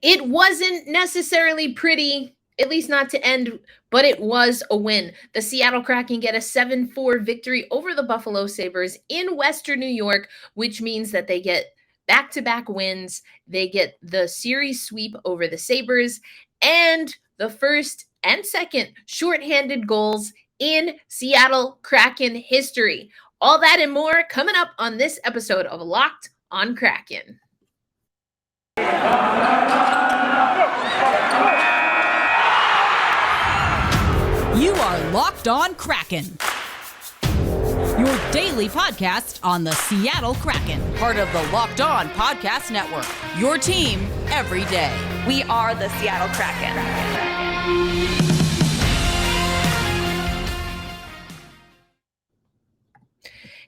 It wasn't necessarily pretty, at least not to end, but it was a win. The Seattle Kraken get a 7-4 victory over the Buffalo Sabres in Western New York, which means that they get back-to-back wins. They get the series sweep over the Sabres and the first and second shorthanded goals in Seattle Kraken history. All that and more coming up on this episode of Locked on Kraken. You are Locked on Kraken, your daily podcast on the Seattle Kraken, part of the Locked On Podcast Network, your team every day. We are the Seattle Kraken.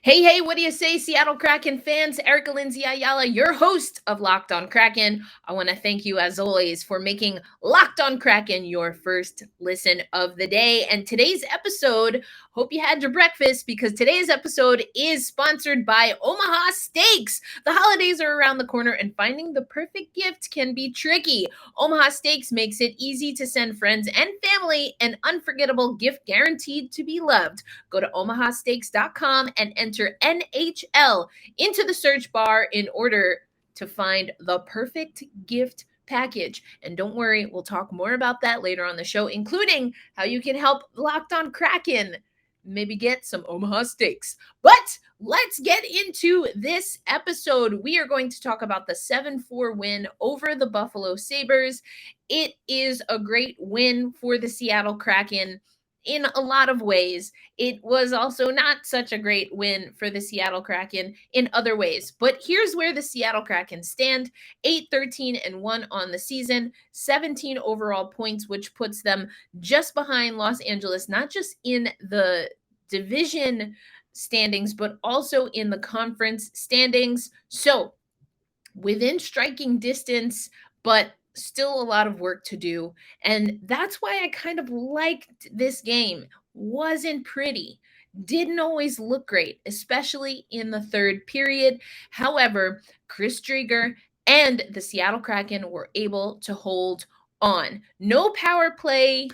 Hey, what do you say, Seattle Kraken fans? Erica Lindsay Ayala, your host of Locked on Kraken. I want to thank you, as always, for making Locked on Kraken your first listen of the day. And today's episode, hope you had your breakfast, because today's episode is sponsored by Omaha Steaks. The holidays are around the corner, and finding the perfect gift can be tricky. Omaha Steaks makes it easy to send friends and family an unforgettable gift guaranteed to be loved. Go to omahasteaks.com and enter NHL into the search bar in order to find the perfect gift package. And don't worry, we'll talk more about that later on the show, including how you can help Locked on Kraken maybe get some Omaha Steaks. But let's get into this episode. We are going to talk about the 7-4 win over the Buffalo Sabres. It is a great win for the Seattle Kraken in a lot of ways. It was also not such a great win for the Seattle Kraken in other ways. But here's where the Seattle Kraken stand: 8-13-1 on the season, 17 overall points, which puts them just behind Los Angeles, not just in the division standings, but also in the conference standings. So within striking distance, but still a lot of work to do. And that's why I kind of liked this game. Wasn't pretty. Didn't always look great, especially in the third period. However, Chris Driedger and the Seattle Kraken were able to hold on. No power play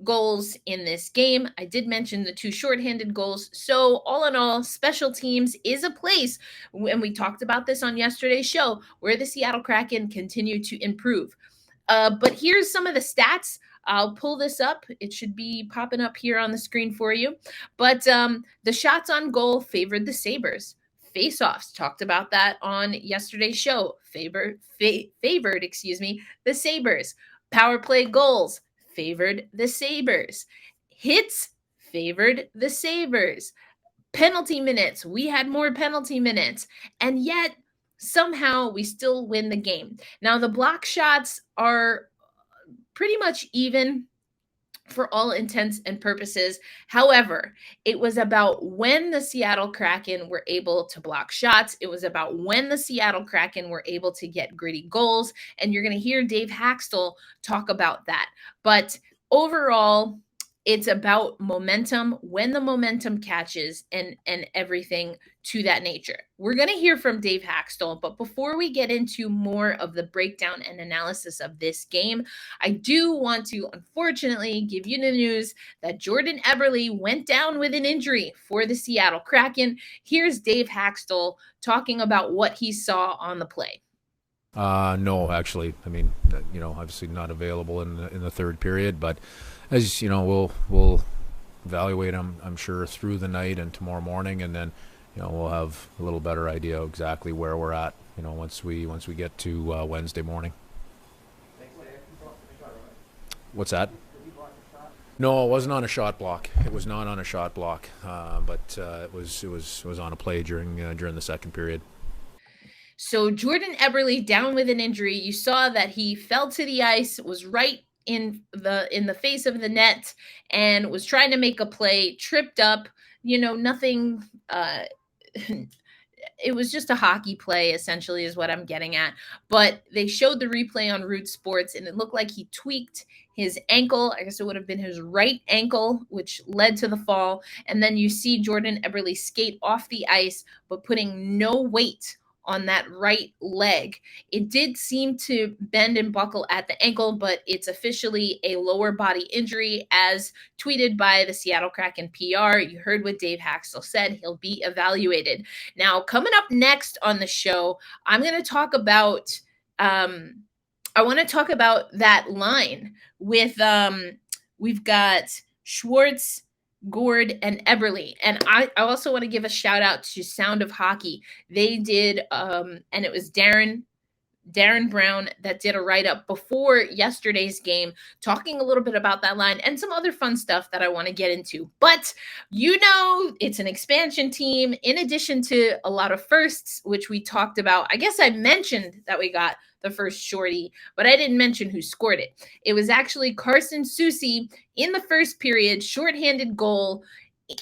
goals in this game. I did mention the two shorthanded goals. So all in all, special teams is a place, and we talked about this on yesterday's show, where the Seattle Kraken continue to improve. But here's some of the stats. I'll pull this up. It should be popping up here on the screen for you. But the shots on goal favored the Sabres. Face-offs, talked about that on yesterday's show. Favored the Sabres. Power play goals favored the Sabres. Hits favored the Sabres. Penalty minutes, we had more penalty minutes. And yet, somehow, we still win the game. Now, the block shots are pretty much even for all intents and purposes. However, it was about when the Seattle Kraken were able to block shots. It was about when the Seattle Kraken were able to get gritty goals. And you're going to hear Dave Haxtell talk about that. But overall, it's about momentum, when the momentum catches, and everything to that nature. We're going to hear from Dave Haxtell, but before we get into more of the breakdown and analysis of this game, I do want to, unfortunately, give you the news that Jordan Eberle went down with an injury for the Seattle Kraken. Here's Dave Haxtell talking about what he saw on the play. No, actually, I mean, obviously not available in the third period, but as you know, we'll evaluate him, I'm sure, through the night and tomorrow morning, and then we'll have a little better idea exactly where we're at, once we get to Wednesday morning. What's that? No, it wasn't on a shot block. It was not on a shot block, but it was on a play during the second period. So Jordan Eberle down with an injury. You saw that he fell to the ice, was right in the face of the net, and was trying to make a play, tripped up, nothing. It was just a hockey play, essentially, is what I'm getting at. But they showed the replay on Root Sports, and it looked like he tweaked his ankle. I guess it would have been his right ankle, which led to the fall. And then you see Jordan Eberle skate off the ice, but putting no weight on that right leg. It did seem to bend and buckle at the ankle, but it's officially a lower body injury as tweeted by the Seattle Kraken PR. You heard what Dave Haxtell said. He'll be evaluated. Now, coming up next on the show, I'm going to talk about I want to talk about that line with we've got Schwartz, Gord, and Eberle. And I also want to give a shout out to Sound of Hockey. They did, and it was Darren Brown that did a write-up before yesterday's game, talking a little bit about that line and some other fun stuff that I want to get into. But it's an expansion team in addition to a lot of firsts, which we talked about. I guess I mentioned that we got the first shorty, but I didn't mention who scored it. It was actually Carson Soucy in the first period, shorthanded goal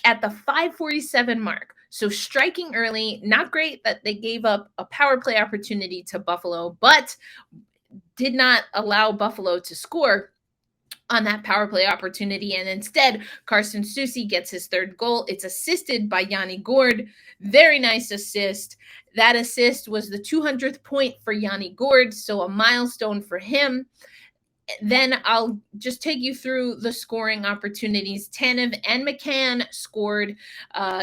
at the 5:47 mark. So striking early, not great that they gave up a power play opportunity to Buffalo, but did not allow Buffalo to score on that power play opportunity. And instead, Carson Soucy gets his third goal. It's assisted by Yanni Gourde. Very nice assist. That assist was the 200th point for Yanni Gourde, so a milestone for him. Then I'll just take you through the scoring opportunities. Tanev and McCann scored.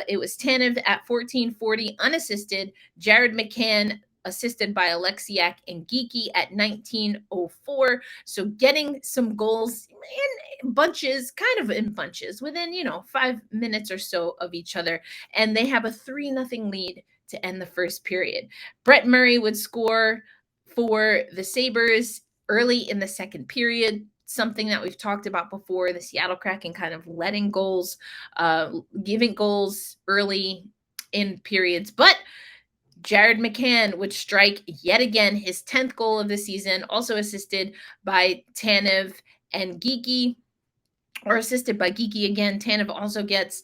It was Tanev at 14:40 unassisted. Jared McCann assisted by Alexiak and Geeky at 19:04. So getting some goals in bunches, kind of in bunches, within 5 minutes or so of each other. And they have a 3-0 lead to end the first period. Brett Murray would score for the Sabres early in the second period, something that we've talked about before, the Seattle Kraken kind of letting goals, giving goals early in periods. But Jared McCann would strike yet again his 10th goal of the season, also assisted by Tanev and Geeky, or assisted by Geeky again. Tanev also gets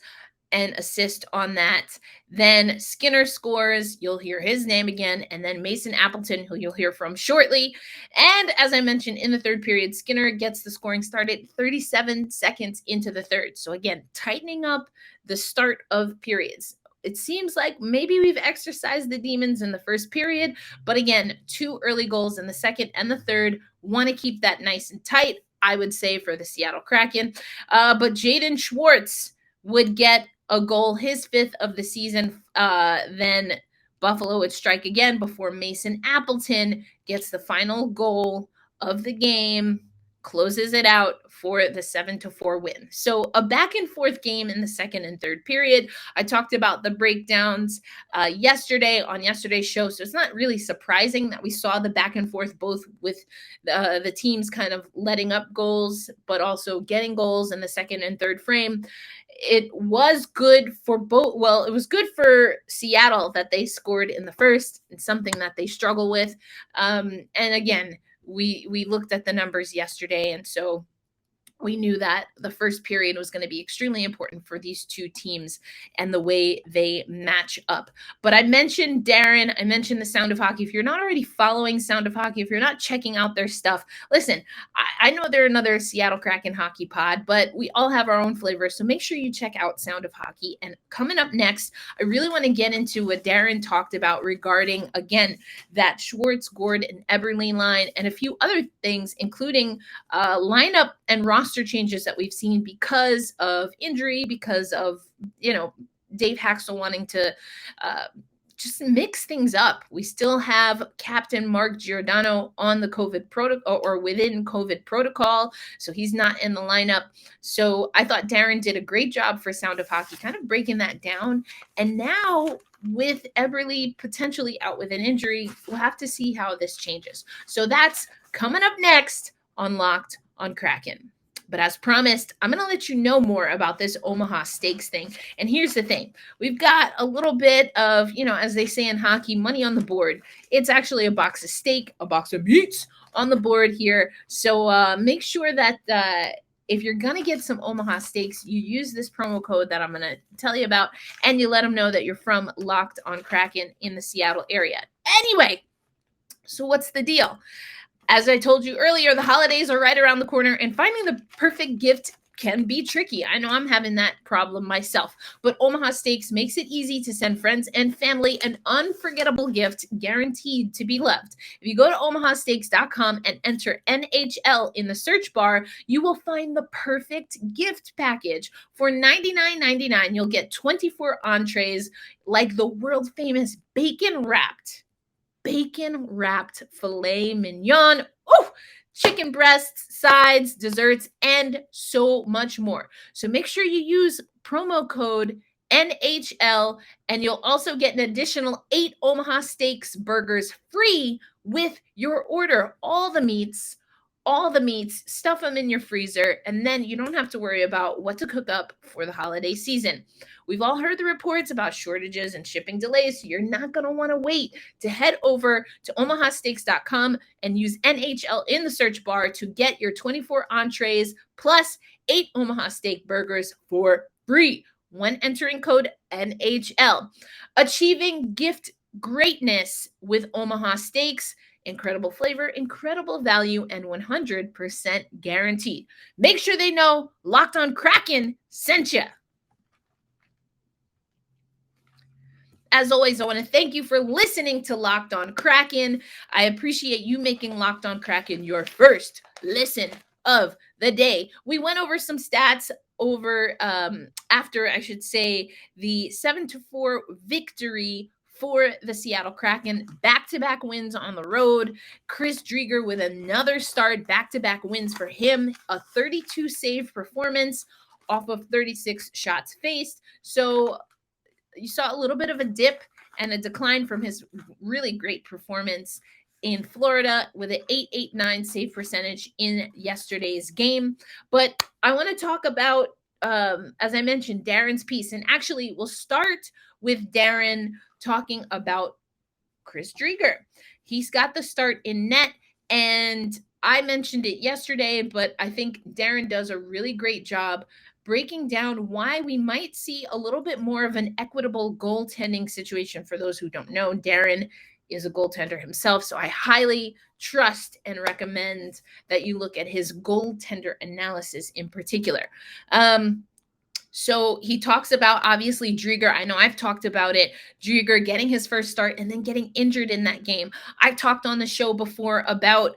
an assist on that. Then Skinner scores. You'll hear his name again. And then Mason Appleton, who you'll hear from shortly. And as I mentioned, in the third period, Skinner gets the scoring started 37 seconds into the third. So again, tightening up the start of periods. It seems like maybe we've exercised the demons in the first period, but again, 2 early goals in the second and the third. Want to keep that nice and tight, I would say, for the Seattle Kraken. But Jaden Schwartz would get a goal, his 5th of the season. Then Buffalo would strike again before Mason Appleton gets the final goal of the game, closes it out for the 7-4 win. So a back and forth game in the second and third period. I talked about the breakdowns yesterday on yesterday's show, so it's not really surprising that we saw the back and forth, both with the teams kind of letting up goals, but also getting goals in the second and third frame. It was good for both. Well, it was good for Seattle that they scored in the first. It's something that they struggle with. And again, we looked at the numbers yesterday, and so we knew that the first period was going to be extremely important for these two teams and the way they match up. But I mentioned Darren, I mentioned the Sound of Hockey. If you're not already following Sound of Hockey, if you're not checking out their stuff, listen, I know they're another Seattle Kraken hockey pod, but we all have our own flavor. So make sure you check out Sound of Hockey. And coming up next, I really want to get into what Darren talked about regarding, again, that Schwartz, Gord, and Eberle line and a few other things, including lineup and roster changes that we've seen because of injury, because of, Dave Haxtell wanting to just mix things up. We still have Captain Mark Giordano on the COVID protocol or within COVID protocol, so he's not in the lineup. So I thought Darren did a great job for Sound of Hockey, kind of breaking that down. And now with Eberle potentially out with an injury, we'll have to see how this changes. So that's coming up next on Locked on Kraken. But as promised, I'm going to let you know more about this Omaha Steaks thing. And here's the thing. We've got a little bit of, as they say in hockey, money on the board. It's actually a box of steak, a box of meats on the board here. So make sure that if you're going to get some Omaha Steaks, you use this promo code that I'm going to tell you about, and you let them know that you're from Locked on Kraken in the Seattle area. Anyway, so what's the deal? As I told you earlier, the holidays are right around the corner, and finding the perfect gift can be tricky. I know I'm having that problem myself, but Omaha Steaks makes it easy to send friends and family an unforgettable gift guaranteed to be loved. If you go to omahasteaks.com and enter NHL in the search bar, you will find the perfect gift package. For $99.99, you'll get 24 entrees like the world famous bacon-wrapped filet mignon. Oh, chicken breasts, sides, desserts, and so much more. So make sure you use promo code NHL, and you'll also get an additional 8 Omaha Steaks burgers free with your order. All the meats, stuff them in your freezer, and then you don't have to worry about what to cook up for the holiday season. We've all heard the reports about shortages and shipping delays, so you're not going to want to wait to head over to omahasteaks.com and use NHL in the search bar to get your 24 entrees plus 8 Omaha Steak burgers for free when entering code NHL. Achieving gift greatness with Omaha Steaks. Incredible flavor, incredible value, and 100% guaranteed. Make sure they know Locked On Kraken sent you. As always, I want to thank you for listening to Locked On Kraken. I appreciate you making Locked On Kraken your first listen of the day. We went over some stats after, I should say, the 7-4 victory for the Seattle Kraken. Back-to-back wins on the road. Chris Driedger with another start. Back-to-back wins for him. A 32 save performance off of 36 shots faced. So you saw a little bit of a dip and a decline from his really great performance in Florida with an .889 save percentage in yesterday's game. But I want to talk about, as I mentioned, Darren's piece. And actually, we'll start with Darren talking about Chris Driedger. He's got the start in net, and I mentioned it yesterday, but I think Darren does a really great job breaking down why we might see a little bit more of an equitable goaltending situation. For those who don't know, Darren is a goaltender himself, so I highly trust and recommend that you look at his goaltender analysis in particular. So he talks about, obviously, Driedger. I know I've talked about it. Driedger getting his first start and then getting injured in that game. I've talked on the show before about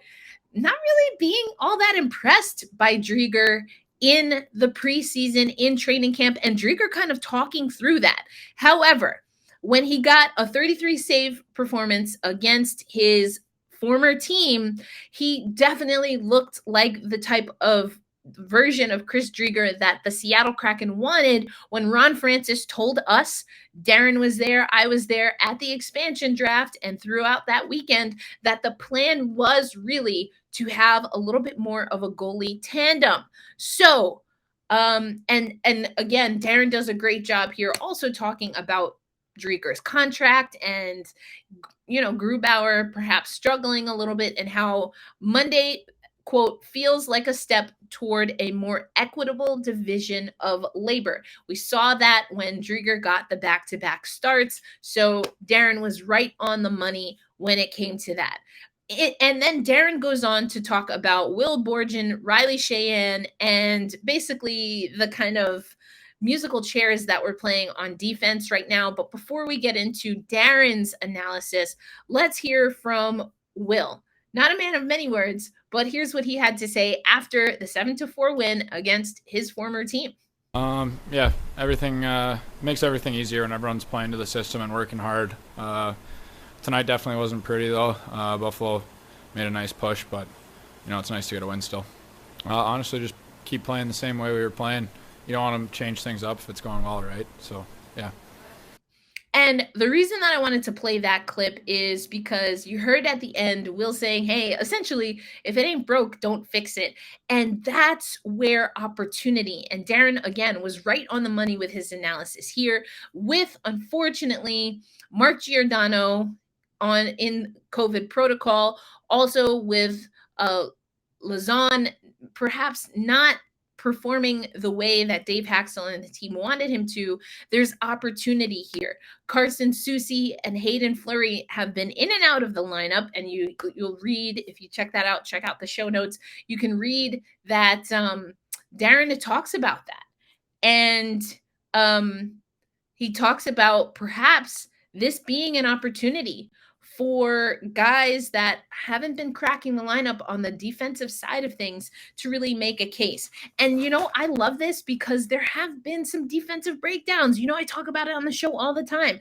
not really being all that impressed by Driedger in the preseason, in training camp, and Driedger kind of talking through that. However, when he got a 33 save performance against his former team, he definitely looked like the type of version of Chris Driedger that the Seattle Kraken wanted when Ron Francis told us, Darren was there, I was there at the expansion draft and throughout that weekend, that the plan was really to have a little bit more of a goalie tandem. So, and again, Darren does a great job here also talking about Driedger's contract and, Grubauer perhaps struggling a little bit and how Monday, quote, feels like a step toward a more equitable division of labor. We saw that when Driedger got the back-to-back starts. So Darren was right on the money when it came to that. And then Darren goes on to talk about Will Borgen, Riley Sheahan, and basically the kind of musical chairs that we're playing on defense right now. But before we get into Darren's analysis, let's hear from Will. Not a man of many words, but here's what he had to say after the 7-4 win against his former team. Yeah, everything makes everything easier when everyone's playing to the system and working hard. Tonight definitely wasn't pretty, though. Buffalo made a nice push, but, it's nice to get a win still. Honestly, just keep playing the same way we were playing. You don't want to change things up if it's going well, right? So, yeah. And the reason that I wanted to play that clip is because you heard at the end Will saying, hey, essentially, if it ain't broke, don't fix it. And that's where opportunity. And Darren, again, was right on the money with his analysis here with, unfortunately, Mark Giordano in COVID protocol, also with Lazan perhaps not performing the way that Dave Haxel and the team wanted him to. There's opportunity here. Carson Soucy and Hayden Fleury have been in and out of the lineup, and you'll read, if you check that out, check out the show notes. You can read that Darren talks about that. And he talks about perhaps this being an opportunity for guys that haven't been cracking the lineup on the defensive side of things to really make a case. And, I love this because there have been some defensive breakdowns. I talk about it on the show all the time.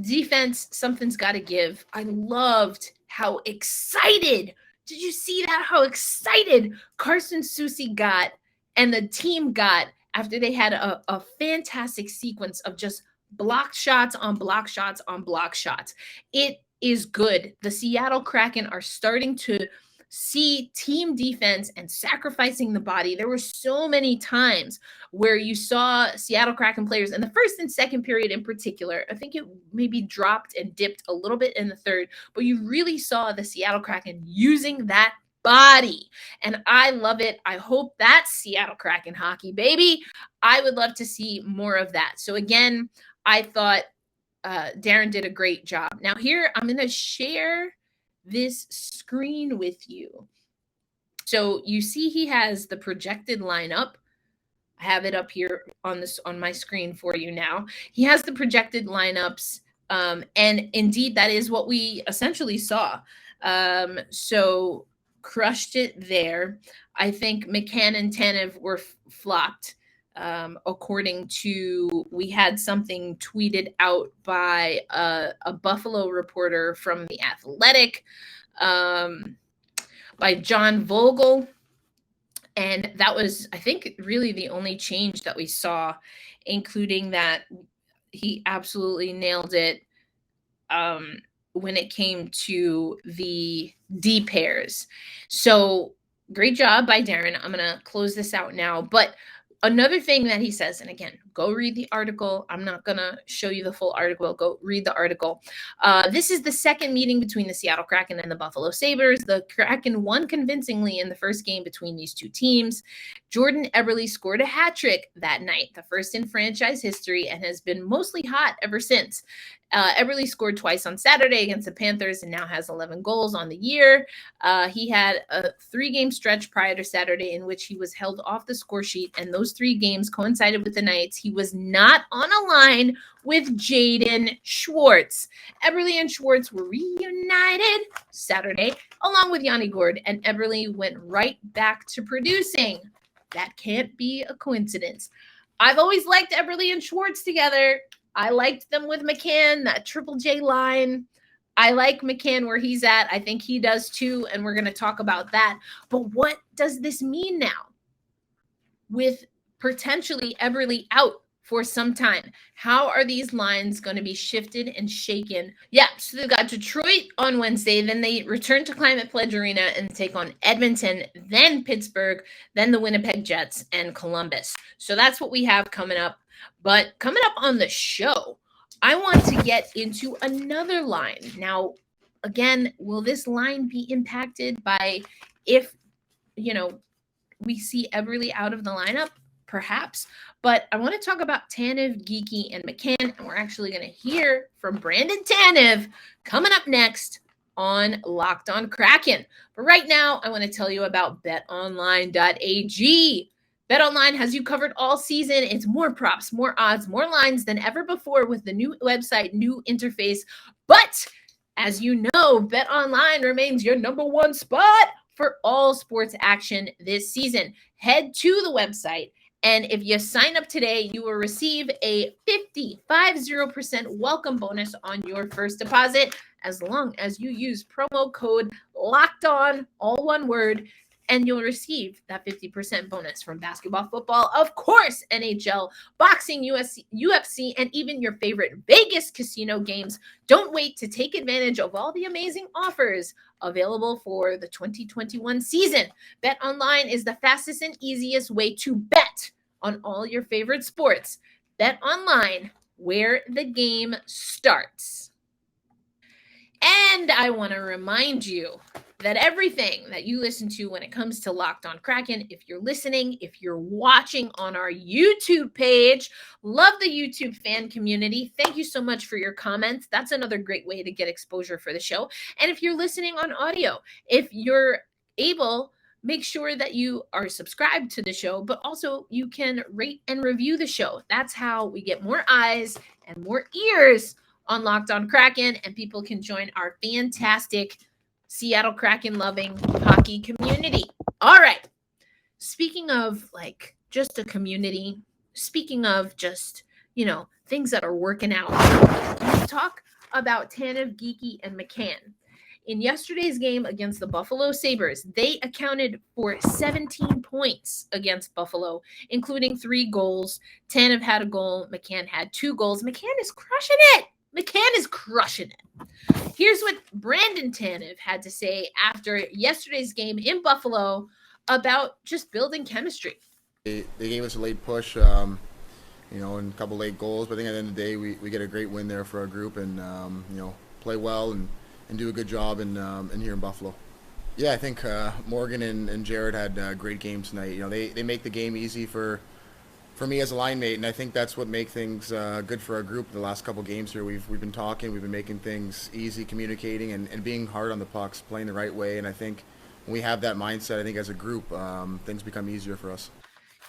Defense, something's got to give. I loved how excited. Did you see that? How excited Carson Soucy got and the team got after they had a fantastic sequence of just block shots on block shots on block shots. It is good. The Seattle Kraken are starting to see team defense and sacrificing the body. There were so many times where you saw Seattle Kraken players in the first and second period in particular. I think it maybe dropped and dipped a little bit in the third, but you really saw the Seattle Kraken using that body. And I love it. I hope that's Seattle Kraken hockey, baby. I would love to see more of that. So again, I thought Darren did a great job. Now here, I'm going to share this screen with you. So you see he has the projected lineup. I have it up here on my screen for you now. He has the projected lineups. And indeed, that is what we essentially saw. So crushed it there. I think McCann and Tanev were flopped. According to, we had something tweeted out by a Buffalo reporter from The Athletic, by John Vogel. And that was, I think, really the only change that we saw, including that he absolutely nailed it when it came to the D pairs. So great job by Darren. I'm going to close this out now. But another thing that he says, and again, go read the article. I'm not going to show you the full article. Go read the article. This is the second meeting between the Seattle Kraken and the Buffalo Sabres. The Kraken won convincingly in the first game between these two teams. Jordan Eberle scored a hat trick that night, the first in franchise history, and has been mostly hot ever since. Eberle scored twice on Saturday against the Panthers and now has 11 goals on the year. He had a 3-game stretch prior to Saturday in which he was held off the score sheet, and those 3 games coincided with the nights he was not on a line with Jaden Schwartz. Eberle and Schwartz were reunited Saturday along with Yanni Gourde, and Eberle went right back to producing. That can't be a coincidence. I've always liked Eberle and Schwartz together. I liked them with McCann, that Triple J line. I like McCann where he's at. I think he does too, and we're going to talk about that. But what does this mean now with potentially Eberle out for some time? How are these lines going to be shifted and shaken? Yeah, so they've got Detroit on Wednesday, then they return to Climate Pledge Arena and take on Edmonton, then Pittsburgh, then the Winnipeg Jets and Columbus. So that's what we have coming up. But coming up on the show, I want to get into another line. Now, again, will this line be impacted by if, we see Eberle out of the lineup? Perhaps. But I want to talk about Tanev, Geekie, and McCann, and we're actually going to hear from Brandon Tanev coming up next on Locked On Kraken. But right now, I want to tell you about BetOnline.ag. BetOnline has you covered all season. It's more props, more odds, more lines than ever before with the new website, new interface. But as you know, BetOnline remains your number one spot for all sports action this season. Head to the website, and if you sign up today, you will receive a 50% welcome bonus on your first deposit as long as you use promo code LOCKEDON, all one word, and you'll receive that 50% bonus from basketball, football, of course, NHL, boxing, UFC, and even your favorite Vegas casino games. Don't wait to take advantage of all the amazing offers available for the 2021 season. BetOnline is the fastest and easiest way to bet on all your favorite sports. BetOnline, where the game starts. And I want to remind you that everything that you listen to when it comes to Locked On Kraken, if you're listening, if you're watching on our YouTube page, love the YouTube fan community. Thank you so much for your comments. That's another great way to get exposure for the show. And if you're listening on audio, if you're able, make sure that you are subscribed to the show, but also you can rate and review the show. That's how we get more eyes and more ears on Locked On Kraken, and people can join our fantastic Seattle Kraken loving hockey community. All right. Speaking of like just a community, speaking of just, things that are working out, let's talk about Tanev, Geekie, and McCann. In yesterday's game against the Buffalo Sabres, they accounted for 17 points against Buffalo, including 3 goals. Tanev had a goal. McCann had 2 goals. McCann is crushing it. Here's what Brandon Tanev had to say after yesterday's game in Buffalo about just building chemistry. They gave us a late push, and a couple late goals. But I think at the end of the day, we get a great win there for our group and, play well and do a good job in here in Buffalo. Yeah, I think Morgan and Jared had great games tonight. They make the game easy for me as a line mate, and I think that's what makes things good for our group. The last couple games here, we've been talking, we've been making things easy, communicating, and being hard on the pucks, playing the right way. And I think when we have that mindset, I think as a group, things become easier for us.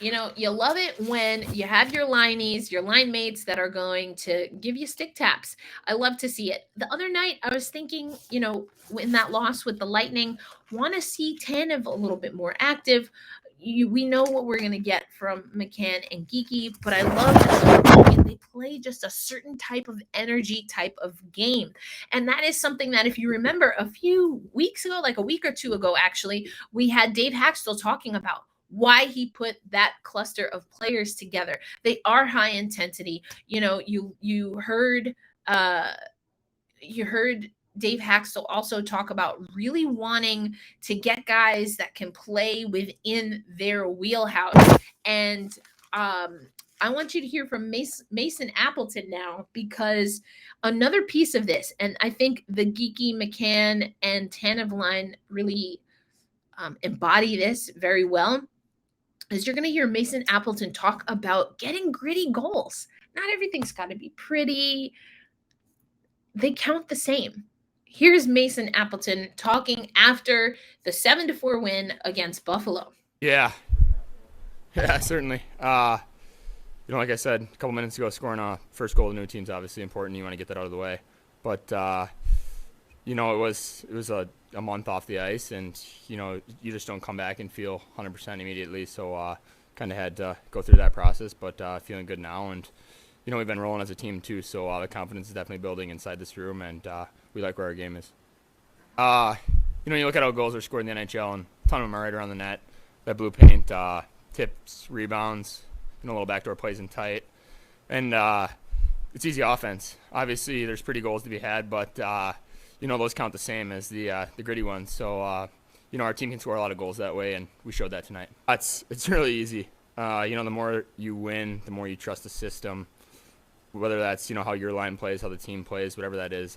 You love it when you have your lineys, your line mates that are going to give you stick taps. I love to see it. The other night, I was thinking, in that loss with the Lightning, want to see Tanev a little bit more active. We know what we're going to get from McCann and Geekie, but I love that they play just a certain type of energy, type of game. And that is something that, if you remember, a few weeks ago, like a week or two ago, actually, we had Dave Haxtell talking about why he put that cluster of players together. They are high intensity. You heard Dave Haxtell also talk about really wanting to get guys that can play within their wheelhouse. And I want you to hear from Mason Appleton now, because another piece of this, and I think the Geekie, McCann, and Tanev line really embody this very well, is you're going to hear Mason Appleton talk about getting gritty goals. Not everything's got to be pretty. They count the same. Here's Mason Appleton talking after the 7-4 win against Buffalo. Yeah, certainly. Like I said a couple minutes ago, scoring a first goal of the new team's obviously important. You want to get that out of the way. But, it was a month off the ice, and, you just don't come back and feel 100% immediately. So kind of had to go through that process, but feeling good now. And, we've been rolling as a team too, so the confidence is definitely building inside this room, and we like where our game is. You look at how goals are scored in the NHL, and a ton of them are right around the net. That blue paint, tips, rebounds, little backdoor plays in tight. And it's easy offense. Obviously, there's pretty goals to be had, but, those count the same as the gritty ones. So, our team can score a lot of goals that way, and we showed that tonight. It's really easy. The more you win, the more you trust the system. Whether that's, how your line plays, how the team plays, whatever that is,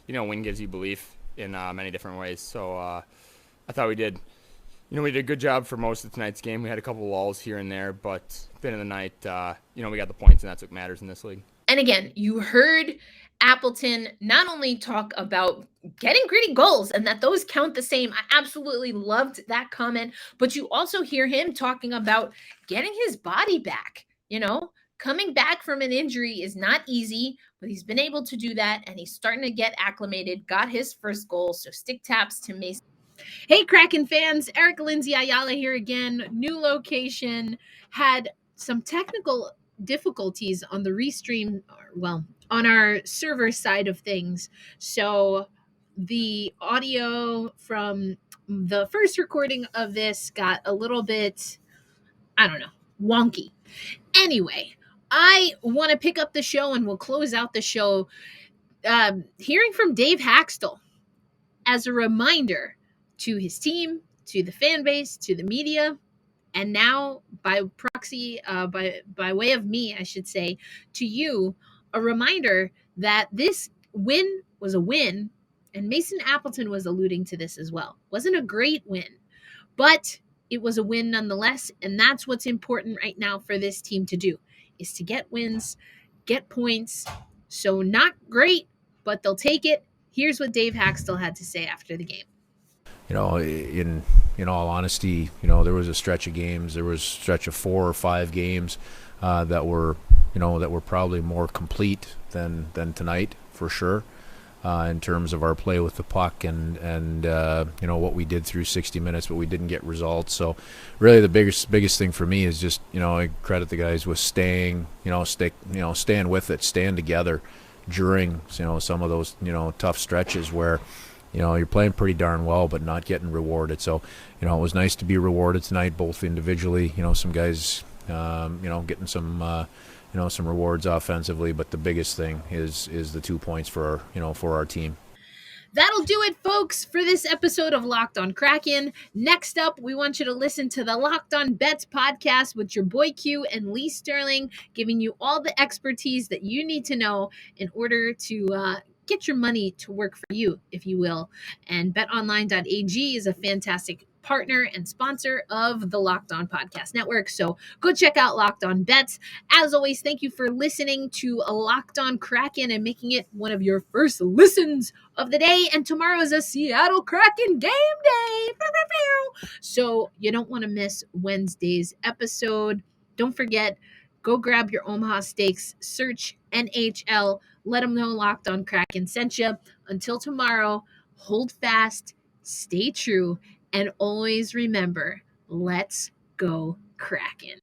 win gives you belief in many different ways. So I thought we did. We did a good job for most of tonight's game. We had a couple of lulls here and there, but at the end of the night, we got the points, and that's what matters in this league. And again, you heard Appleton not only talk about getting gritty goals and that those count the same. I absolutely loved that comment, but you also hear him talking about getting his body back. Coming back from an injury is not easy, but he's been able to do that, and he's starting to get acclimated, got his first goal. So stick taps to Mason. Hey, Kraken fans, Erica Lindsay Ayala here again. New location. Had some technical difficulties on the restream, on our server side of things. So the audio from the first recording of this got a little bit, wonky. Anyway, I want to pick up the show, and we'll close out the show hearing from Dave Haxtell as a reminder to his team, to the fan base, to the media, and now by proxy, by way of me, I should say, to you, a reminder that this win was a win, and Mason Appleton was alluding to this as well. Wasn't a great win, but it was a win nonetheless, and that's what's important right now for this team to do, is to get wins, get points. So not great, but they'll take it. Here's what Dave Haxtell had to say after the game. in all honesty, there was a stretch of games. There was a stretch of 4 or 5 games that were probably more complete than tonight for sure. In terms of our play with the puck and what we did through 60 minutes, but we didn't get results. So really the biggest thing for me is just, I credit the guys with staying with it, staying together during, some of those, tough stretches where, you're playing pretty darn well, but not getting rewarded. So, it was nice to be rewarded tonight, both individually, some guys, getting some, some rewards offensively, but the biggest thing is the 2 points for our team. That'll do it, folks, for this episode of Locked on Kraken. Next up, we want you to listen to the Locked on Bets podcast with your boy Q and Lee Sterling, giving you all the expertise that you need to know in order to get your money to work for you, if you will. And BetOnline.ag is a fantastic partner and sponsor of the Locked On Podcast Network. So go check out Locked On Bets. As always, thank you for listening to Locked On Kraken and making it one of your first listens of the day. And tomorrow is a Seattle Kraken game day. So you don't want to miss Wednesday's episode. Don't forget, go grab your Omaha Steaks, search NHL, let them know Locked On Kraken sent you. Until tomorrow, hold fast, stay true, and always remember, let's go Kraken.